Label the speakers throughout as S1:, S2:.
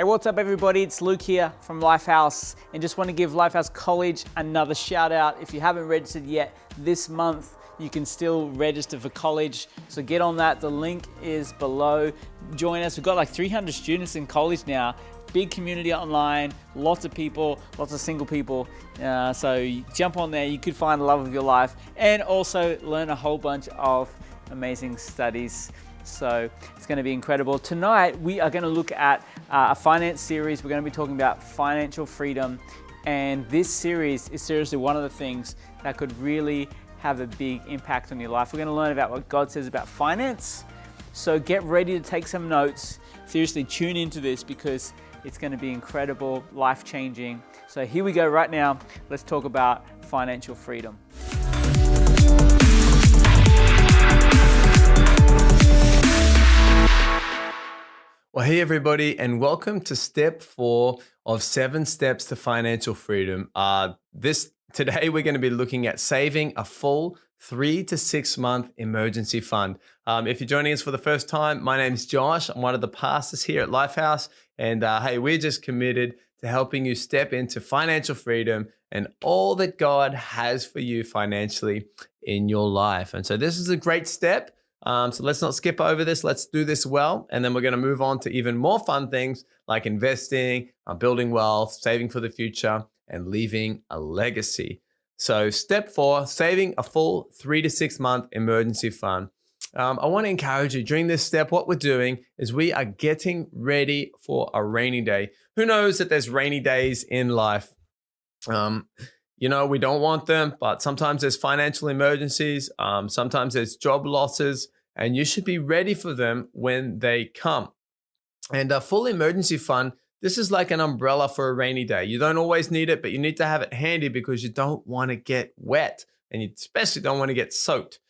S1: Hey, what's up everybody? It's Luke here from Lifehouse, and just want to give Lifehouse College another shout out. If you haven't registered yet, this month you can still register for college. So get on that, the link is below. Join us, we've got like 300 students in college now. Big community online, lots of people, lots of single people. So jump on there, you could find the love of your life and also learn a whole bunch of amazing studies. So it's going to be incredible. Tonight, we are going to look at a finance series. We're going to be talking about financial freedom. And this series is seriously one of the things that could really have a big impact on your life. We're going to learn about what God says about finance. So get ready to take some notes. Seriously, tune into this because it's going to be incredible, life-changing. So here we go right now. Let's talk about financial freedom.
S2: Well, hey everybody, and welcome to step 4 of 7 steps to financial freedom. Today we're going to be looking at saving a full 3 to 6 month emergency fund. If you're joining us for the first time, my name is Josh. I'm one of the pastors here at Lifehouse, and hey, we're just committed to helping you step into financial freedom and all that God has for you financially in your life. And so this is a great step. So let's not skip over this. Let's do this well. And then we're going to move on to even more fun things like investing, building wealth, saving for the future, and leaving a legacy. So step 4, saving a full 3 to 6 month emergency fund. I want to encourage you during this step, what we're doing is we are getting ready for a rainy day. Who knows that there's rainy days in life? We don't want them, but sometimes there's financial emergencies. Sometimes there's job losses, and you should be ready for them when they come. And a full emergency fund, this is like an umbrella for a rainy day. You don't always need it, but you need to have it handy because you don't want to get wet, and you especially don't want to get soaked.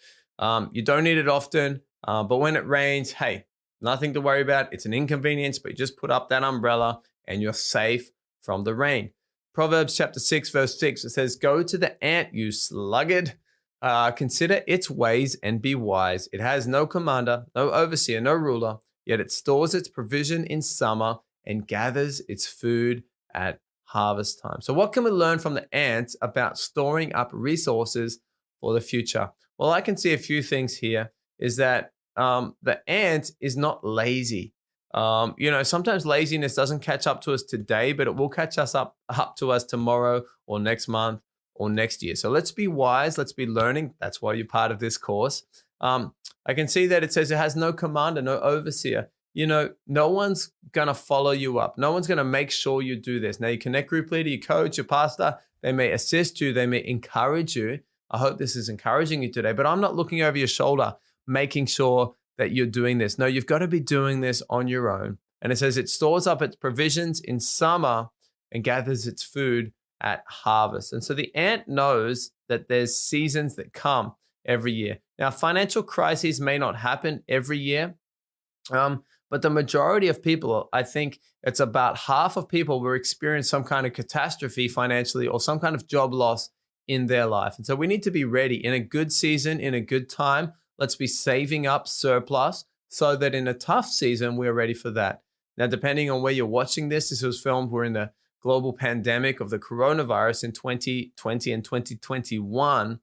S2: You don't need it often, but when it rains, hey, nothing to worry about. It's an inconvenience, but you just put up that umbrella and you're safe from the rain. Proverbs chapter 6, verse 6, it says, "Go to the ant, you sluggard. Consider its ways and be wise. It has no commander, no overseer, no ruler, yet it stores its provision in summer and gathers its food at harvest time." So what can we learn from the ants about storing up resources for the future? Well, I can see a few things here is that the ant is not lazy. Sometimes laziness doesn't catch up to us today, but it will catch us up to us tomorrow or next month or next year. So let's be wise. Let's be learning. That's why you're part of this course. I can see that it says it has no commander, no overseer. No one's going to follow you up. No one's going to make sure you do this. Now, your connect group leader, your coach, your pastor, they may assist you. They may encourage you. I hope this is encouraging you today, but I'm not looking over your shoulder, making sure that you're doing this. No, you've got to be doing this on your own. And it says it stores up its provisions in summer and gathers its food at harvest. And so the ant knows that there's seasons that come every year. Now, financial crises may not happen every year, but the majority of people, I think it's about half of people will experience some kind of catastrophe financially or some kind of job loss in their life. And so we need to be ready in a good season, in a good time. Let's be saving up surplus so that in a tough season, we're ready for that. Now, depending on where you're watching this was filmed, we're in the global pandemic of the coronavirus in 2020 and 2021.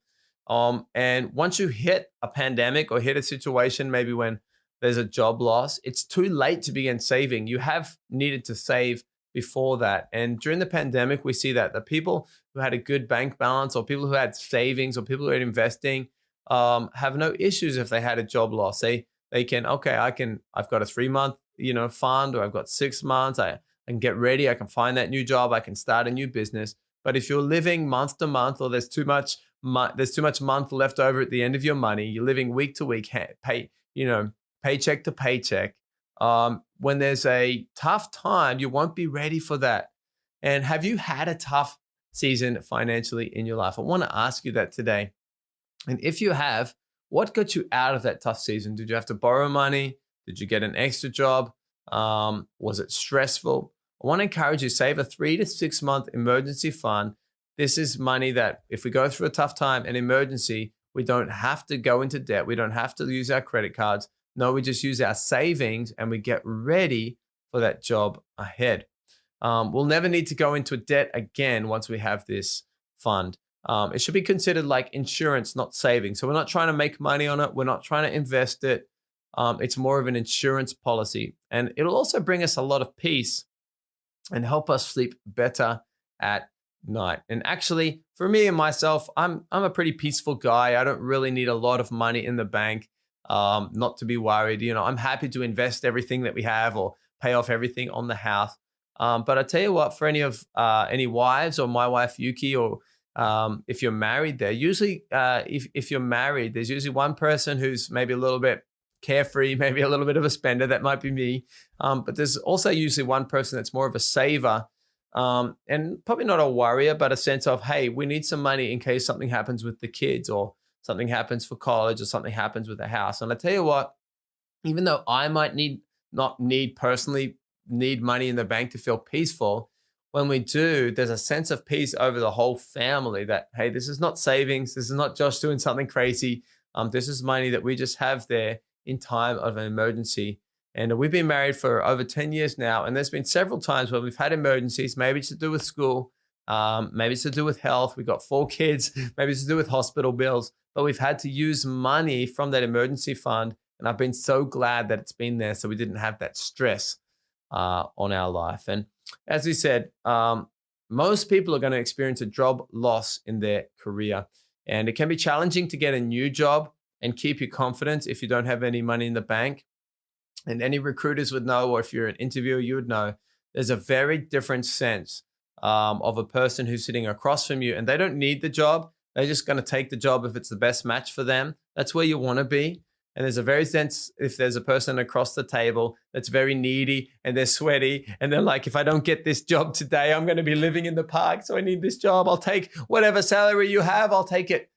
S2: And once you hit a pandemic or hit a situation, maybe when there's a job loss, it's too late to begin saving. You have needed to save before that. And during the pandemic, we see that the people who had a good bank balance or people who had savings or people who are investing have no issues if they had a job loss. They can, I've got a 3-month, fund, or I've got 6 months. I can get ready. I can find that new job. I can start a new business. But if you're living month to month, or there's too much month left over at the end of your money, you're living week to week, paycheck to paycheck. When there's a tough time, you won't be ready for that. And have you had a tough season financially in your life? I want to ask you that today. And if you have, what got you out of that tough season? Did you have to borrow money? Did you get an extra job? Was it stressful? I want to encourage you, save a 3 to 6 month emergency fund. This is money that if we go through a tough time, an emergency, we don't have to go into debt. We don't have to use our credit cards. No, we just use our savings and we get ready for that job ahead. We'll never need to go into debt again once we have this fund. It should be considered like insurance, not saving. So we're not trying to make money on it. We're not trying to invest it. It's more of an insurance policy. And it'll also bring us a lot of peace and help us sleep better at night. And actually, for me and myself, I'm a pretty peaceful guy. I don't really need a lot of money in the bank, not to be worried. I'm happy to invest everything that we have or pay off everything on the house. But I tell you what, for any wives or my wife Yuki, or if you're married, usually if you're married, there's usually one person who's maybe a little bit carefree, maybe a little bit of a spender. That might be me. But there's also usually one person that's more of a saver, and probably not a worrier, but a sense of, hey, we need some money in case something happens with the kids, or something happens for college, or something happens with the house. And I tell you what, even though I might not personally need money in the bank to feel peaceful, when we do, there's a sense of peace over the whole family that, hey, this is not savings. This is not Josh doing something crazy. This is money that we just have there in time of an emergency. And we've been married for over 10 years now. And there's been several times where we've had emergencies. Maybe it's to do with school. Maybe it's to do with health. We've got 4 kids. Maybe it's to do with hospital bills. But we've had to use money from that emergency fund. And I've been so glad that it's been there, so we didn't have that stress on our life. And as we said, most people are going to experience a job loss in their career. And it can be challenging to get a new job and keep your confidence if you don't have any money in the bank. And any recruiters would know, or if you're an interviewer, you would know, there's a very different sense of a person who's sitting across from you, and they don't need the job. They're just going to take the job if it's the best match for them. That's where you want to be. And there's a very sense, if there's a person across the table that's very needy and they're sweaty and they're like, if I don't get this job today, I'm going to be living in the park. So I need this job. I'll take whatever salary you have. I'll take it.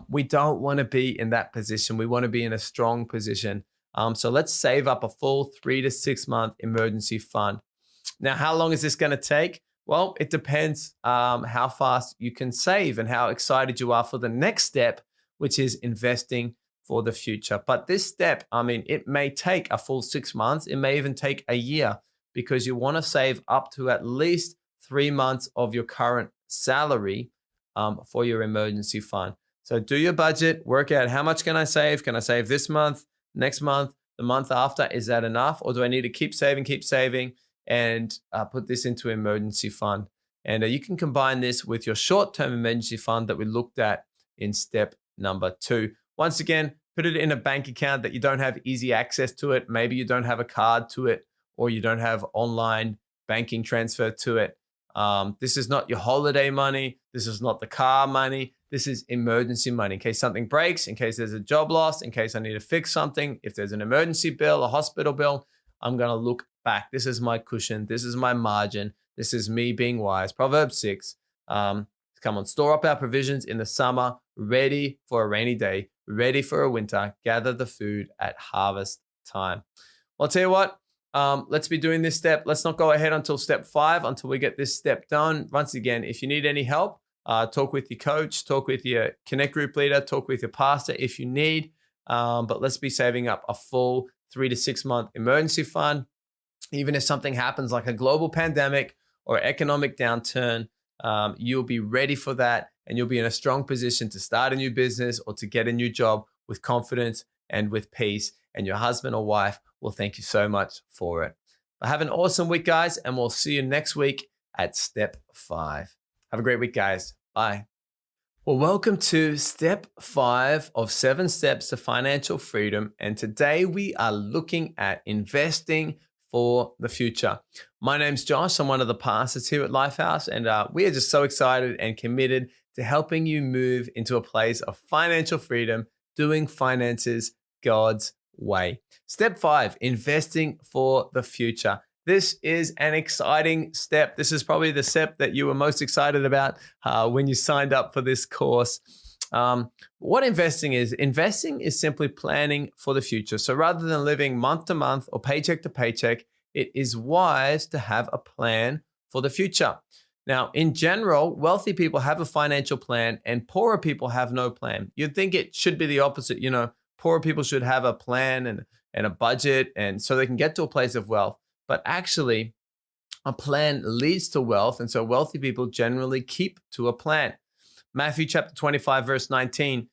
S2: We don't want to be in that position. We want to be in a strong position. So let's save up a full 3 to 6 month emergency fund. Now, how long is this going to take? Well, it depends how fast you can save and how excited you are for the next step, which is investing for the future. But this step, it may take a full 6 months. It may even take a year, because you want to save up to at least 3 months of your current salary for your emergency fund. So do your budget, work out how much can I save? Can I save this month, next month, the month after? Is that enough? Or do I need to keep saving and put this into emergency fund? And you can combine this with your short-term emergency fund that we looked at in step number 2. Once again, put it in a bank account that you don't have easy access to it. Maybe you don't have a card to it, or you don't have online banking transfer to it. This is not your holiday money. This is not the car money. This is emergency money in case something breaks, in case there's a job loss, in case I need to fix something. If there's an emergency bill, a hospital bill, I'm going to look back. This is my cushion. This is my margin. This is me being wise. Proverbs 6. Come on, store up our provisions in the summer, ready for a rainy day, ready for a winter, gather the food at harvest time. Well, I'll tell you what, let's be doing this step. Let's not go ahead until step 5, until we get this step done. Once again, if you need any help, talk with your coach, talk with your Connect group leader, talk with your pastor if you need. But let's be saving up a full 3 to 6 month emergency fund. Even if something happens like a global pandemic or economic downturn, you'll be ready for that, and you'll be in a strong position to start a new business or to get a new job with confidence and with peace. And your husband or wife will thank you so much for it. But have an awesome week, guys, and we'll see you next week at step 5. Have a great week, guys. Bye. Well, welcome to step 5 of 7 steps to financial freedom. And today we are looking at investing for the future. My name's Josh. I'm one of the pastors here at Lifehouse, and we are just so excited and committed to helping you move into a place of financial freedom, doing finances God's way. Step 5, investing for the future. This is an exciting step. This is probably the step that you were most excited about when you signed up for this course. What investing is simply planning for the future. So rather than living month to month or paycheck to paycheck, it is wise to have a plan for the future. Now, in general, wealthy people have a financial plan and poorer people have no plan. You'd think it should be the opposite. Poorer people should have a plan and a budget, and so they can get to a place of wealth. but actually a plan leads to wealth. And so wealthy people generally keep to a plan. Matthew chapter 25, verse 19,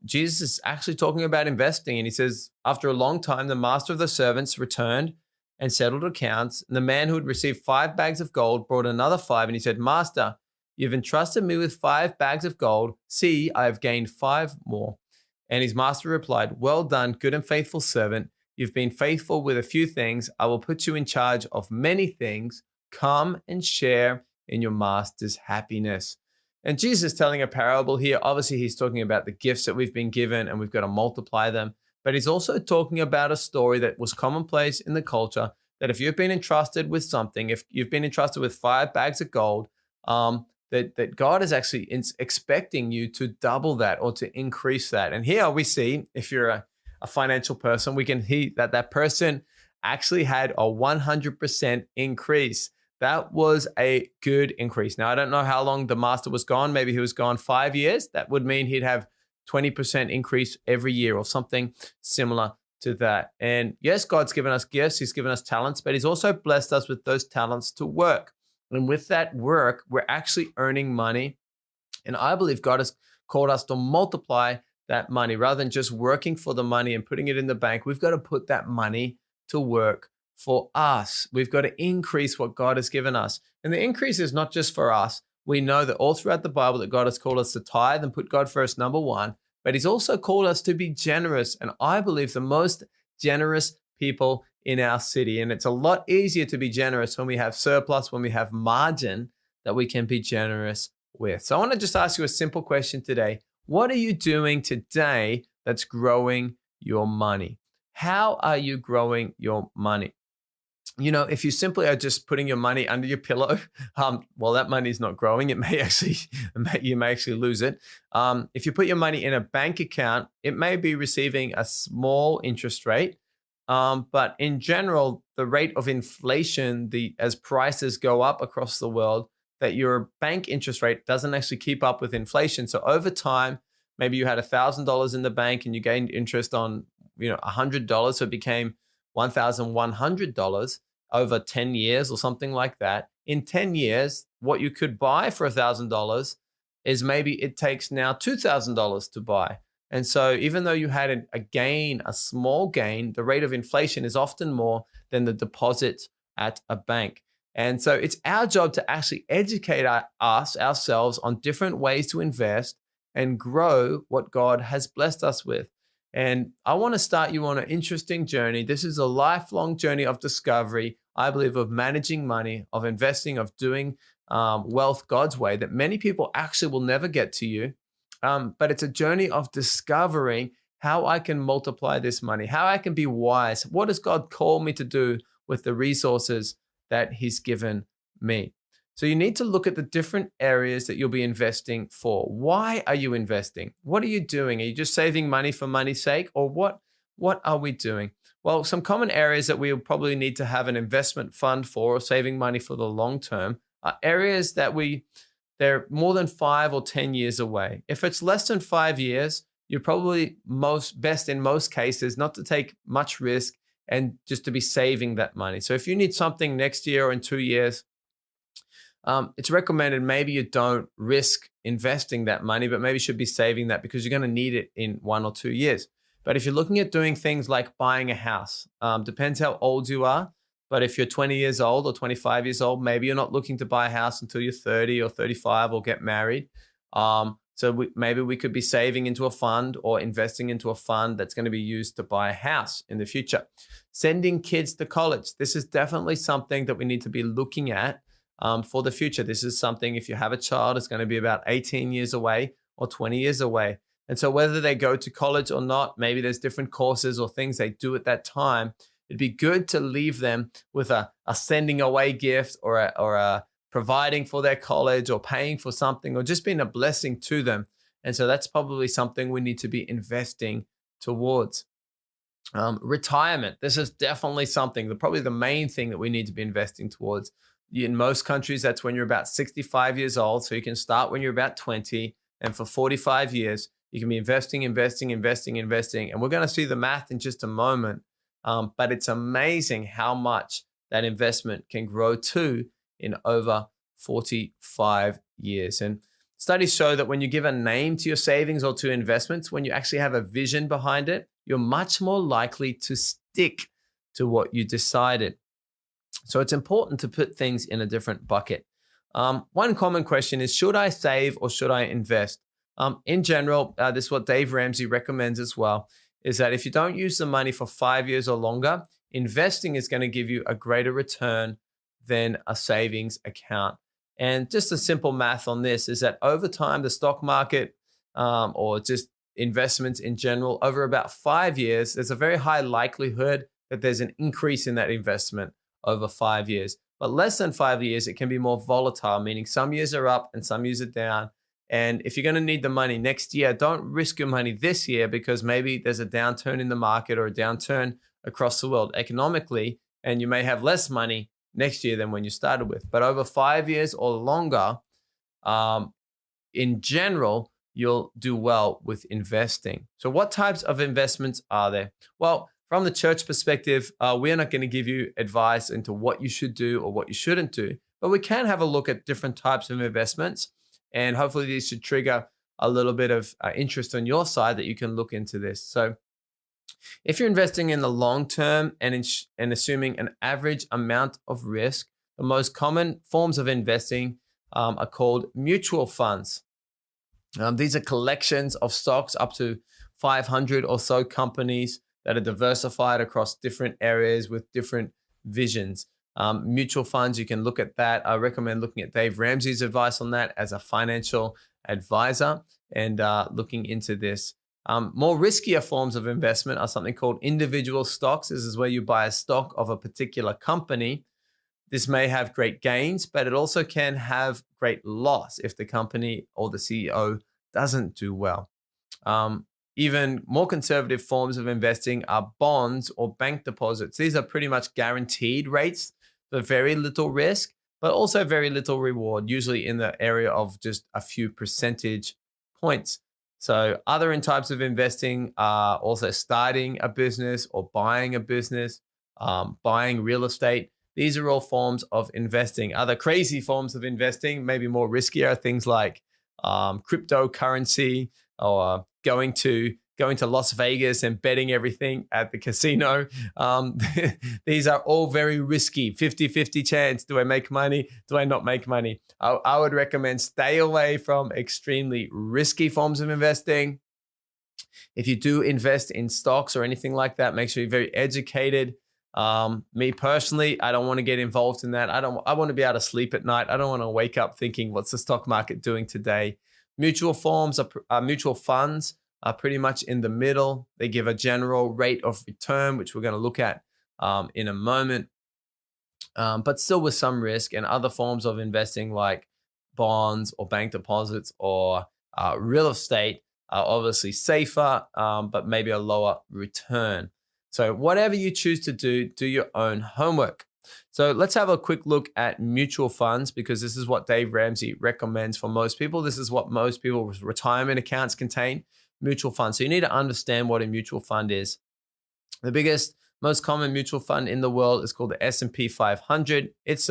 S2: Jesus is actually talking about investing. And he says, after a long time, the master of the servants returned and settled accounts. And the man who had received 5 bags of gold brought another 5. And he said, Master, you've entrusted me with 5 bags of gold. See, I have gained 5 more. And his master replied, Well done, good and faithful servant. You've been faithful with a few things. I will put you in charge of many things. Come and share in your master's happiness. And Jesus is telling a parable here. Obviously, he's talking about the gifts that we've been given and we've got to multiply them. But he's also talking about a story that was commonplace in the culture, that if you've been entrusted with something, if you've been entrusted with 5 bags of gold, that God is actually expecting you to double that or to increase that. And here we see, if you're a financial person, we can see that person actually had a 100% increase. That was a good increase. Now, I don't know how long the master was gone. Maybe he was gone 5 years. That would mean he'd have 20% increase every year or something similar to that. And yes, God's given us gifts. He's given us talents, but he's also blessed us with those talents to work. And with that work, we're actually earning money. And I believe God has called us to multiply that money rather than just working for the money and putting it in the bank. We've got to put that money to work for us. We've got to increase what God has given us. And the increase is not just for us. We know that all throughout the Bible that God has called us to tithe and put God first, number one, but he's also called us to be generous. And I believe the most generous people in our city. And it's a lot easier to be generous when we have surplus, when we have margin that we can be generous with. So I want to just ask you a simple question today. What are you doing today that's growing your money? How are you growing your money? You know, if you simply are just putting your money under your pillow, well, that money is not growing. You may actually lose it. If you put your money in a bank account, it may be receiving a small interest rate. But in general, the rate of inflation, as prices go up across the world, that your bank interest rate doesn't actually keep up with inflation. So over time, maybe you had $1,000 in the bank and you gained interest on, $100. So it became $1,100 over 10 years or something like that. In 10 years, what you could buy for $1,000 is maybe it takes now $2,000 to buy. And so even though you had a small gain, the rate of inflation is often more than the deposit at a bank. And so it's our job to actually educate ourselves on different ways to invest and grow what God has blessed us with. And I want to start you on an interesting journey. This is a lifelong journey of discovery, I believe, of managing money, of investing, of doing wealth God's way that many people actually will never get to you. But it's a journey of discovering how I can multiply this money, how I can be wise. What does God call me to do with the resources that he's given me? So you need to look at the different areas that you'll be investing for. Why are you investing? What are you doing? Are you just saving money for money's sake? Or what are we doing? Well, some common areas that we'll probably need to have an investment fund for or saving money for the long term are areas that they're more than 5 or 10 years away. If it's less than 5 years, you're probably best in most cases not to take much risk and just to be saving that money. So if you need something next year or in 2 years, it's recommended maybe you don't risk investing that money, but maybe you should be saving that because you're going to need it in 1 or 2 years. But if you're looking at doing things like buying a house, depends how old you are. But if you're 20 years old or 25 years old, maybe you're not looking to buy a house until you're 30 or 35 or get married. Maybe we could be saving into a fund or investing into a fund that's going to be used to buy a house in the future. Sending kids to college. This is definitely something that we need to be looking at for the future. This is something, if you have a child, it's going to be about 18 years away or 20 years away. And so whether they go to college or not, maybe there's different courses or things they do at that time. It'd be good to leave them with a sending away gift or a providing for their college or paying for something or just being a blessing to them. And so that's probably something we need to be investing towards. Retirement. This is definitely something, probably the main thing that we need to be investing towards. In most countries, that's when you're about 65 years old. So you can start when you're about 20. And for 45 years, you can be investing. And we're going to see the math in just a moment. But it's amazing how much that investment can grow to in over 45 years. And studies show that when you give a name to your savings or to investments, when you actually have a vision behind it, you're much more likely to stick to what you decided. So it's important to put things in a different bucket. One common question is, should I save or should I invest? In general, this is what Dave Ramsey recommends as well, is that if you don't use the money for 5 years or longer, investing is going to give you a greater return than a savings account. And just a simple math on this is that over time, the stock market or just investments in general, over about 5 years, there's a very high likelihood that there's an increase in that investment over 5 years. But less than 5 years, it can be more volatile, meaning some years are up and some years are down. And if you're going to need the money next year, don't risk your money this year because maybe there's a downturn in the market or a downturn across the world economically, and you may have less money next year than when you started with. But over 5 years or longer, in general, you'll do well with investing. So what types of investments are there? Well, from the church perspective, we're not going to give you advice into what you should do or what you shouldn't do, but we can have a look at different types of investments. And hopefully these should trigger a little bit of interest on your side that you can look into this. So if you're investing in the long term and assuming an average amount of risk, the most common forms of investing are called mutual funds. These are collections of stocks up to 500 or so companies that are diversified across different areas with different visions. Mutual funds, you can look at that. I recommend looking at Dave Ramsey's advice on that as a financial advisor and looking into this. More riskier forms of investment are something called individual stocks. This is where you buy a stock of a particular company. This may have great gains, but it also can have great loss if the company or the CEO doesn't do well. Even more conservative forms of investing are bonds or bank deposits. These are pretty much guaranteed rates for very little risk, but also very little reward, usually in the area of just a few percentage points. So other types of investing are also starting a business or buying a business, buying real estate. These are all forms of investing. Other crazy forms of investing, maybe more riskier, things like cryptocurrency or going to Las Vegas and betting everything at the casino. These are all very risky, 50-50 chance. Do I make money? Do I not make money? I would recommend stay away from extremely risky forms of investing. If you do invest in stocks or anything like that, make sure you're very educated. Me personally, I don't want to get involved in that. I want to be able to sleep at night. I don't want to wake up thinking, what's the stock market doing today? Mutual funds are pretty much in the middle. They give a general rate of return, which we're going to look at in a moment, but still with some risk. And other forms of investing like bonds or bank deposits or real estate are obviously safer, but maybe a lower return. So whatever you choose to do, do your own homework. So let's have a quick look at mutual funds because this is what Dave Ramsey recommends for most people. This is what most people's retirement accounts contain, mutual funds. So you need to understand what a mutual fund is. The biggest, most common mutual fund in the world is called the S&P 500. It's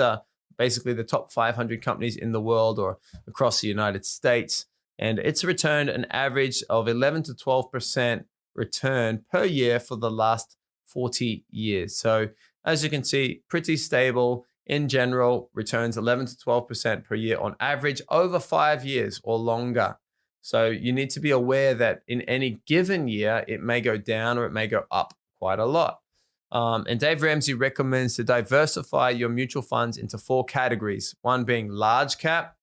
S2: basically the top 500 companies in the world or across the United States. And it's returned an average of 11 to 12% return per year for the last 40 years. So as you can see, pretty stable in general, returns 11 to 12% per year on average over 5 years or longer. So you need to be aware that in any given year, it may go down or it may go up quite a lot. And Dave Ramsey recommends to diversify your mutual funds into 4 categories. One being large cap,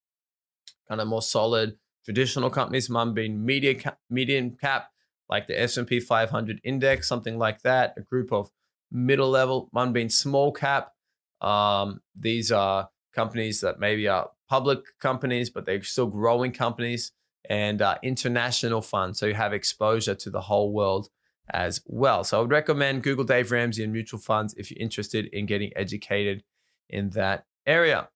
S2: kind of more solid traditional companies. One being medium cap, like the S&P 500 index, something like that. A group of middle level. One being small cap. These are companies that maybe are public companies, but they're still growing companies. And international funds, so you have exposure to the whole world as well. So I would recommend Google Dave Ramsey and mutual funds if you're interested in getting educated in that area.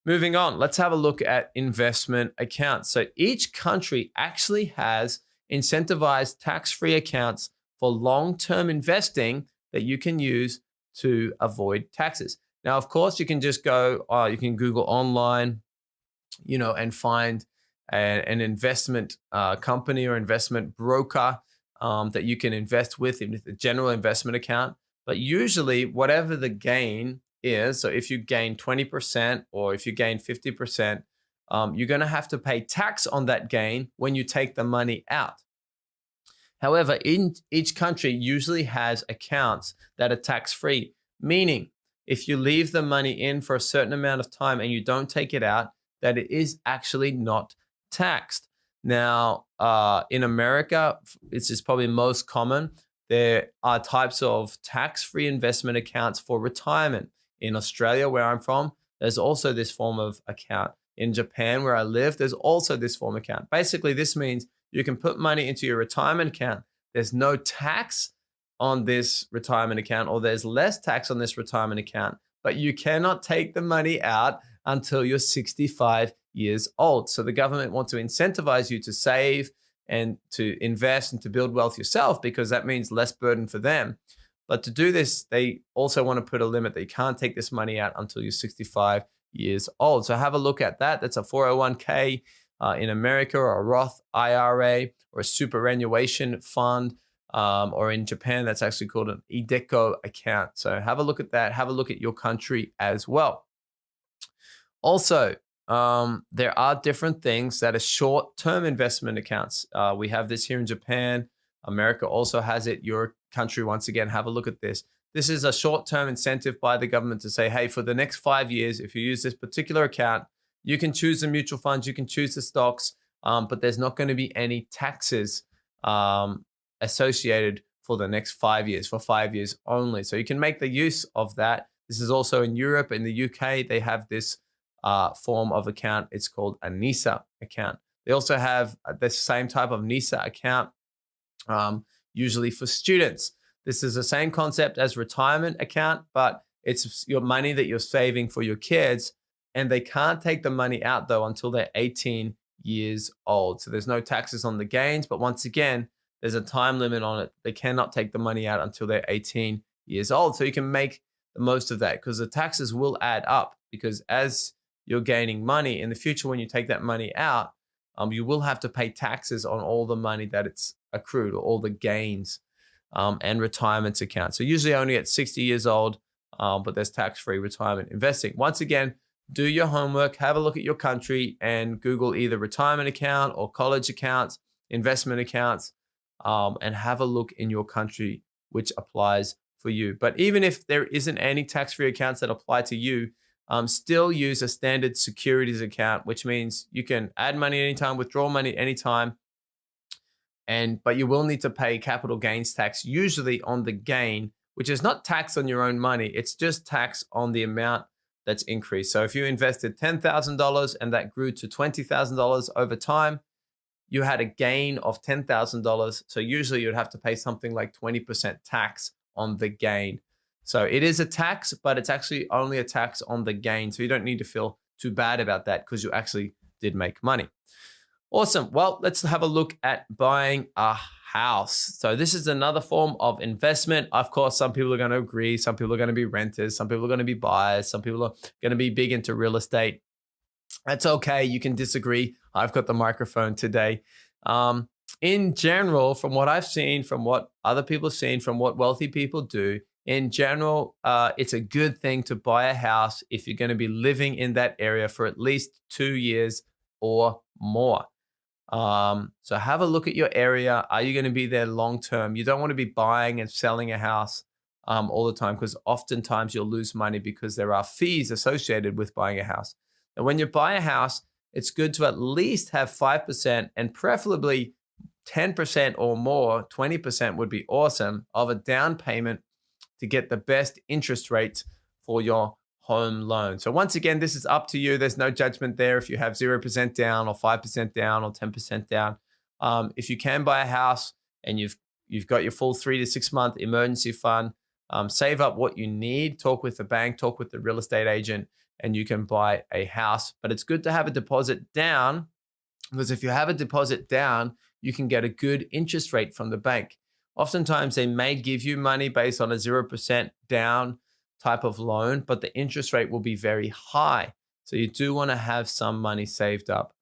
S2: Moving on, let's have a look at investment accounts. So each country actually has incentivized tax-free accounts for long-term investing that you can use to avoid taxes. Now, of course, you can just go, you can Google online, and find an investment company or investment broker that you can invest with in the general investment account. But usually, whatever the gain is, so if you gain 20% or if you gain 50%, you're going to have to pay tax on that gain when you take the money out. However, in each country usually has accounts that are tax-free, meaning if you leave the money in for a certain amount of time and you don't take it out, that it is actually not taxed. Now, in America, this is probably most common. There are types of tax-free investment accounts for retirement. In Australia, where I'm from, there's also this form of account. In Japan, where I live, there's also this form of account. Basically, this means you can put money into your retirement account. There's no tax on this retirement account, or there's less tax on this retirement account, but you cannot take the money out until you're 65 years old. So the government wants to incentivize you to save and to invest and to build wealth yourself, because that means less burden for them. But to do this, they also want to put a limit that you can't take this money out until you're 65 years old. So have a look at that. That's a 401k in America, or a Roth IRA, or a superannuation fund, or in Japan, that's actually called an iDeCo account. So have a look at that. Have a look at your country as well. Also, there are different things that are short-term investment accounts. We have this here in Japan. America also has it. Your country, once again, have a look at this. This is a short-term incentive by the government to say, hey, for the next 5 years, if you use this particular account, you can choose the mutual funds, you can choose the stocks, but there's not going to be any taxes associated for the next 5 years, for 5 years only. So you can make the use of that. This is also in Europe. In the UK, they have this form of account. It's called a NISA account. They also have the same type of NISA account, usually for students. This is the same concept as retirement account, but it's your money that you're saving for your kids, and they can't take the money out though until they're 18 years old. So there's no taxes on the gains, but once again, there's a time limit on it. They cannot take the money out until they're 18 years old. So you can make the most of that, because the taxes will add up, because as you're gaining money in the future, when you take that money out, you will have to pay taxes on all the money that it's accrued, or all the gains and retirement accounts. So usually only at 60 years old, but there's tax-free retirement investing. Once again, do your homework, have a look at your country, and Google either retirement account or college accounts, investment accounts, and have a look in your country which applies for you. But even if there isn't any tax-free accounts that apply to you, still use a standard securities account, which means you can add money anytime, withdraw money anytime, but you will need to pay capital gains tax, usually on the gain, which is not tax on your own money. It's just tax on the amount that's increased. So if you invested $10,000 and that grew to $20,000 over time, you had a gain of $10,000. So usually you'd have to pay something like 20% tax on the gain. So it is a tax, but it's actually only a tax on the gain. So you don't need to feel too bad about that, because you actually did make money. Awesome. Well, let's have a look at buying a house. So this is another form of investment. Of course, some people are going to agree. Some people are going to be renters. Some people are going to be buyers. Some people are going to be big into real estate. That's okay. You can disagree. I've got the microphone today. In general, from what I've seen, from what other people have seen, from what wealthy people do, in general, it's a good thing to buy a house if you're going to be living in that area for at least 2 years or more. So have a look at your area. Are you going to be there long term? You don't want to be buying and selling a house all the time, because oftentimes you'll lose money because there are fees associated with buying a house. And when you buy a house, it's good to at least have 5%, and preferably 10% or more, 20% would be awesome, of a down payment to get the best interest rates for your home loan. So once again, this is up to you. There's no judgment there if you have 0% down or 5% down or 10% down. If you can buy a house and you've got your full 3 to 6 month emergency fund, save up what you need, talk with the bank, talk with the real estate agent, and you can buy a house. But it's good to have a deposit down, because if you have a deposit down, you can get a good interest rate from the bank. Oftentimes, they may give you money based on a 0% down type of loan, but the interest rate will be very high. So you do want to have some money saved up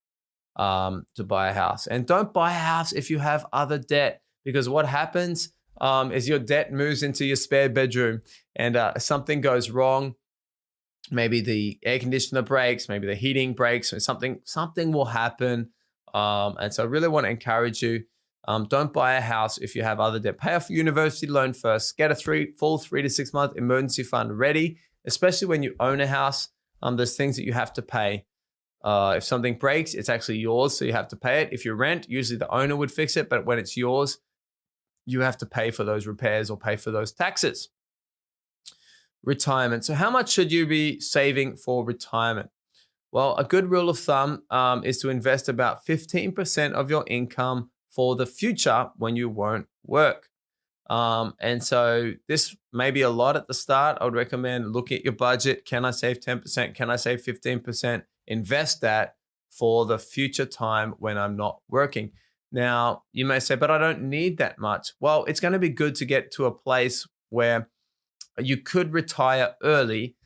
S2: to buy a house. And don't buy a house if you have other debt, because what happens is your debt moves into your spare bedroom, and something goes wrong. Maybe the air conditioner breaks, maybe the heating breaks, or something will happen. And so I really want to encourage you, don't buy a house if you have other debt. Pay off your university loan first. Get a full 3 to 6 month emergency fund ready, especially when you own a house. There's things that you have to pay. If something breaks, it's actually yours, so you have to pay it. If you rent, usually the owner would fix it, but when it's yours, you have to pay for those repairs or pay for those taxes. Retirement. So how much should you be saving for retirement? Well, a good rule of thumb is to invest about 15% of your income for the future when you won't work. And so this may be a lot at the start. I would recommend look at your budget. Can I save 10%? Can I save 15%? Invest that for the future time when I'm not working. Now, you may say, but I don't need that much. Well, it's going to be good to get to a place where you could retire early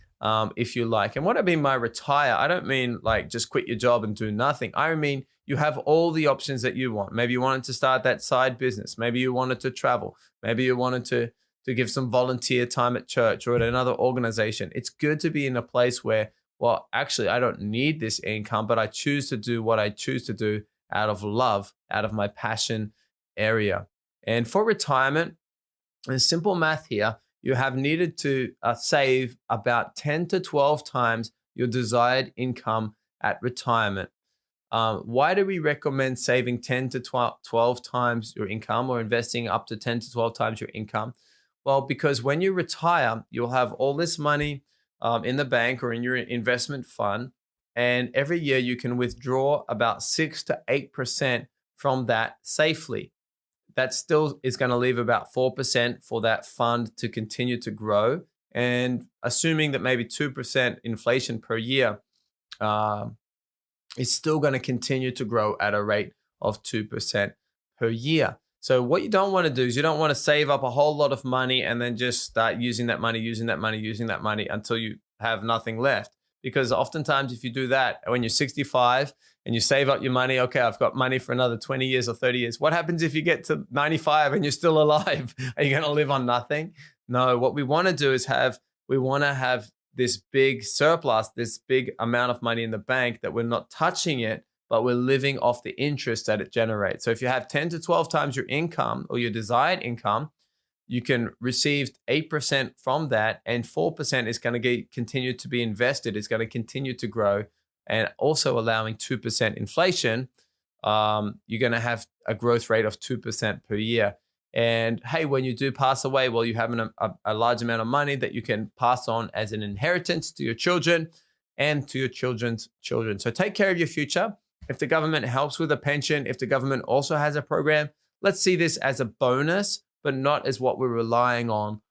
S2: if you like. And what I mean by retire, I don't mean like just quit your job and do nothing. I mean, you have all the options that you want. Maybe you wanted to start that side business. Maybe you wanted to travel. Maybe you wanted to give some volunteer time at church or at another organization. It's good to be in a place where, well, actually, I don't need this income, but I choose to do what I choose to do out of love, out of my passion area. And for retirement, there's simple math here. You have needed to save about 10 to 12 times your desired income at retirement. Why do we recommend saving 10 to 12 times your income, or investing up to 10 to 12 times your income? Well, because when you retire, you'll have all this money in the bank or in your investment fund, and every year you can withdraw about 6 to 8% from that safely. That still is going to leave about 4% for that fund to continue to grow. And assuming that maybe 2% inflation per year, it's still going to continue to grow at a rate of 2% per year. So what you don't want to do is you don't want to save up a whole lot of money and then just start using that money until you have nothing left. Because oftentimes if you do that, when you're 65 and you save up your money, okay, I've got money for another 20 years or 30 years. What happens if you get to 95 and you're still alive? Are you going to live on nothing? No, what we want to do is we want to have this big surplus, this big amount of money in the bank that we're not touching it, but we're living off the interest that it generates. So if you have 10 to 12 times your income or your desired income, you can receive 8% from that, and 4% is going to continue to be invested. It's going to continue to grow, and also allowing 2% inflation. You're going to have a growth rate of 2% per year. And hey, when you do pass away, well, you have a large amount of money that you can pass on as an inheritance to your children and to your children's children. So take care of your future. If the government helps with a pension, if the government also has a program, let's see this as a bonus, but not as what we're relying on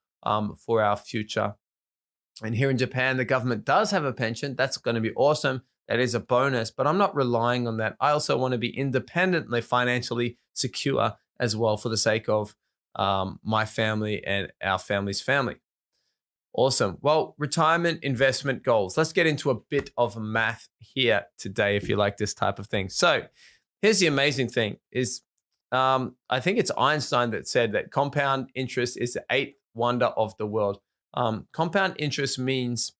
S2: for our future. And here in Japan, the government does have a pension. That's going to be awesome. That is a bonus, but I'm not relying on that. I also want to be independently financially secure as well, for the sake of my family and our family's family. Awesome. Well, retirement investment goals. Let's get into a bit of math here today, if you like this type of thing. So here's the amazing thing is, I think it's Einstein that said that compound interest is the eighth wonder of the world. Compound interest means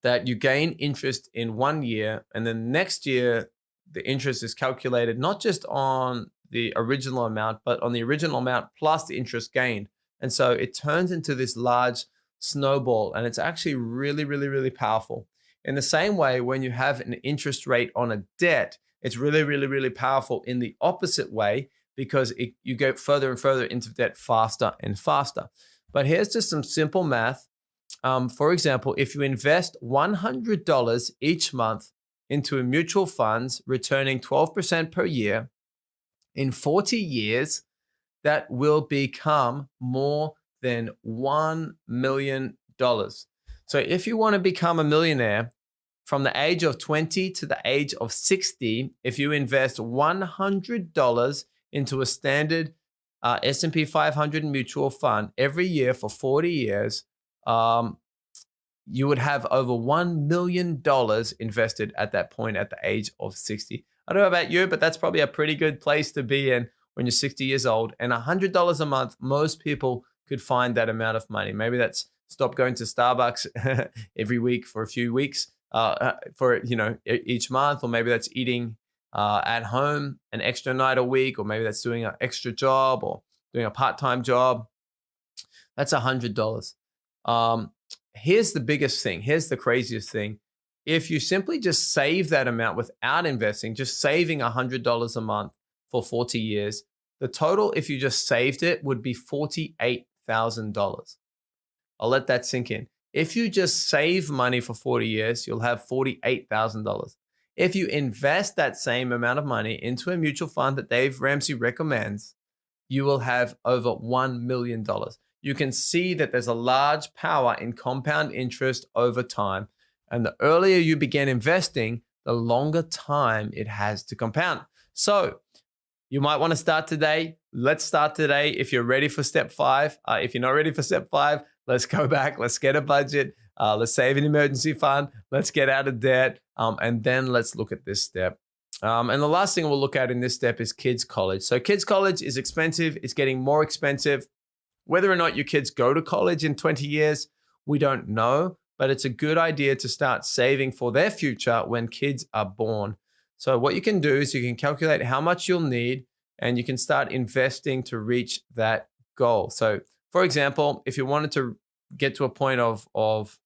S2: that you gain interest in 1 year, and then next year, the interest is calculated not just on the original amount, but on the original amount plus the interest gained. And so it turns into this large snowball, and it's actually really, really, really powerful. In the same way, when you have an interest rate on a debt, it's really, really, really powerful in the opposite way, because you go further and further into debt faster and faster. But here's just some simple math. For example, if you invest $100 each month into mutual funds, returning 12% per year, in 40 years, that will become more than $1 million. So if you want to become a millionaire from the age of 20 to the age of 60, if you invest $100 into a standard S&P 500 mutual fund every year for 40 years, you would have over $1 million invested at that point at the age of 60. I don't know about you, but that's probably a pretty good place to be in when you're 60 years old. And $100 a month, most people could find that amount of money. Maybe that's stop going to Starbucks every week for a few weeks for each month, or maybe that's eating at home an extra night a week, or maybe that's doing an extra job or doing a part-time job. That's $100. Here's the biggest thing. Here's the craziest thing. If you simply just save that amount without investing, just saving $100 a month for 40 years, the total, if you just saved it, would be $48,000. I'll let that sink in. If you just save money for 40 years, you'll have $48,000. If you invest that same amount of money into a mutual fund that Dave Ramsey recommends, you will have over $1 million. You can see that there's a large power in compound interest over time. And the earlier you begin investing, the longer time it has to compound. So you might want to start today. Let's start today. If you're ready for step 5, if you're not ready for step 5, let's go back. Let's get a budget. Let's save an emergency fund. Let's get out of debt. And then let's look at this step. And the last thing we'll look at in this step is kids' college. So kids' college is expensive. It's getting more expensive. Whether or not your kids go to college in 20 years, we don't know, but it's a good idea to start saving for their future when kids are born. So what you can do is you can calculate how much you'll need, and you can start investing to reach that goal. So for example, if you wanted to get to a point of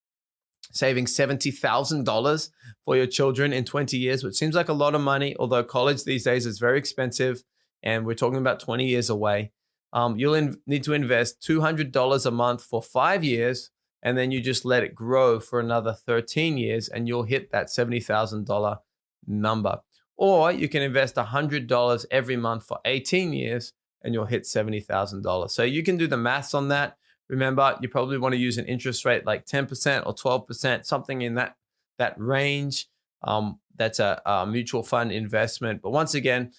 S2: saving $70,000 for your children in 20 years, which seems like a lot of money, although college these days is very expensive, and we're talking about 20 years away. You'll need to invest $200 a month for 5 years, and then you just let it grow for another 13 years, and you'll hit that $70,000 number. Or you can invest $100 every month for 18 years, and you'll hit $70,000. So you can do the maths on that. Remember, you probably want to use an interest rate like 10% or 12%, something in that range. That's a mutual fund investment. But once again,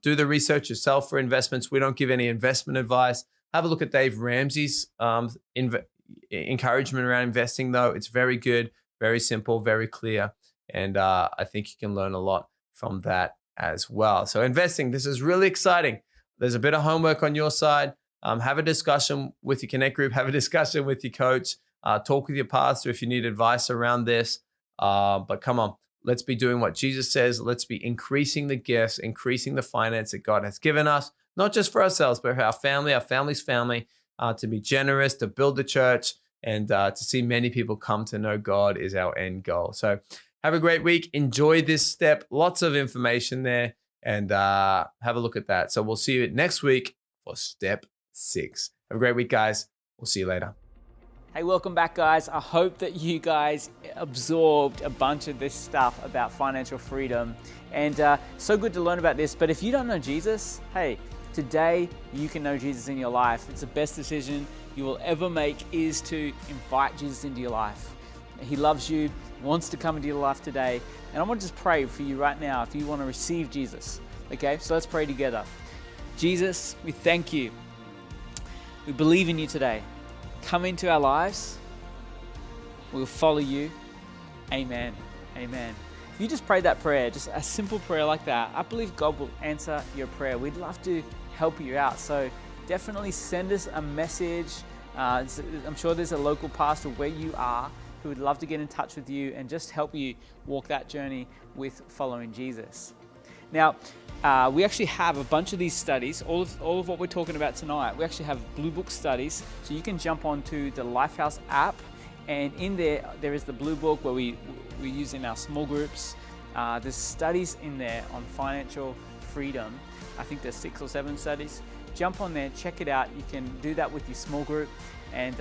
S2: do the research yourself for investments. We don't give any investment advice. Have a look at Dave Ramsey's encouragement around investing, though. It's very good, very simple, very clear. And I think you can learn a lot from that as well. So investing, this is really exciting. There's a bit of homework on your side. Have a discussion with your Connect group. Have a discussion with your coach. Talk with your pastor if you need advice around this. But come on. Let's be doing what Jesus says. Let's be increasing the gifts, increasing the finance that God has given us, not just for ourselves, but for our family, our family's family, to be generous, to build the church, and to see many people come to know God is our end goal. So have a great week. Enjoy this step. Lots of information there, and have a look at that. So we'll see you next week for step 6. Have a great week, guys. We'll see you later.
S1: Hey, welcome back, guys. I hope that you guys absorbed a bunch of this stuff about financial freedom, and so good to learn about this. But if you don't know Jesus, hey, today you can know Jesus in your life. It's the best decision you will ever make, is to invite Jesus into your life. He loves you, wants to come into your life today. And I want to just pray for you right now if you want to receive Jesus. Okay, so let's pray together. Jesus, we thank you. We believe in you today. Come into our lives. We'll follow you. Amen. Amen. If you just prayed that prayer, just a simple prayer like that, I believe God will answer your prayer. We'd love to help you out. So definitely send us a message. I'm sure there's a local pastor where you are who would love to get in touch with you and just help you walk that journey with following Jesus. Now, we actually have a bunch of these studies, all of what we're talking about tonight. We actually have Blue Book studies, so you can jump onto the Lifehouse app, and in there is the Blue Book where we use in our small groups. There's studies in there on financial freedom. I think there's 6 or 7 studies. Jump on there, check it out. You can do that with your small group. And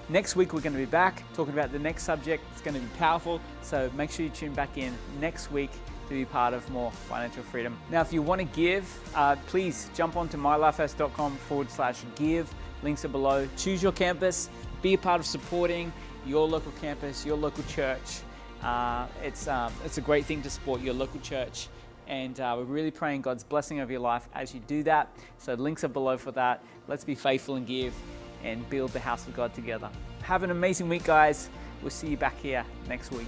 S1: next week we're going to be back talking about the next subject. It's going to be powerful, so make sure you tune back in next week to be part of more financial freedom. Now, if you want to give, please jump onto mylifehouse.com/give. Links are below. Choose your campus. Be a part of supporting your local campus, your local church. It's a great thing to support your local church. And we're really praying God's blessing over your life as you do that. So links are below for that. Let's be faithful and give and build the house of God together. Have an amazing week, guys. We'll see you back here next week.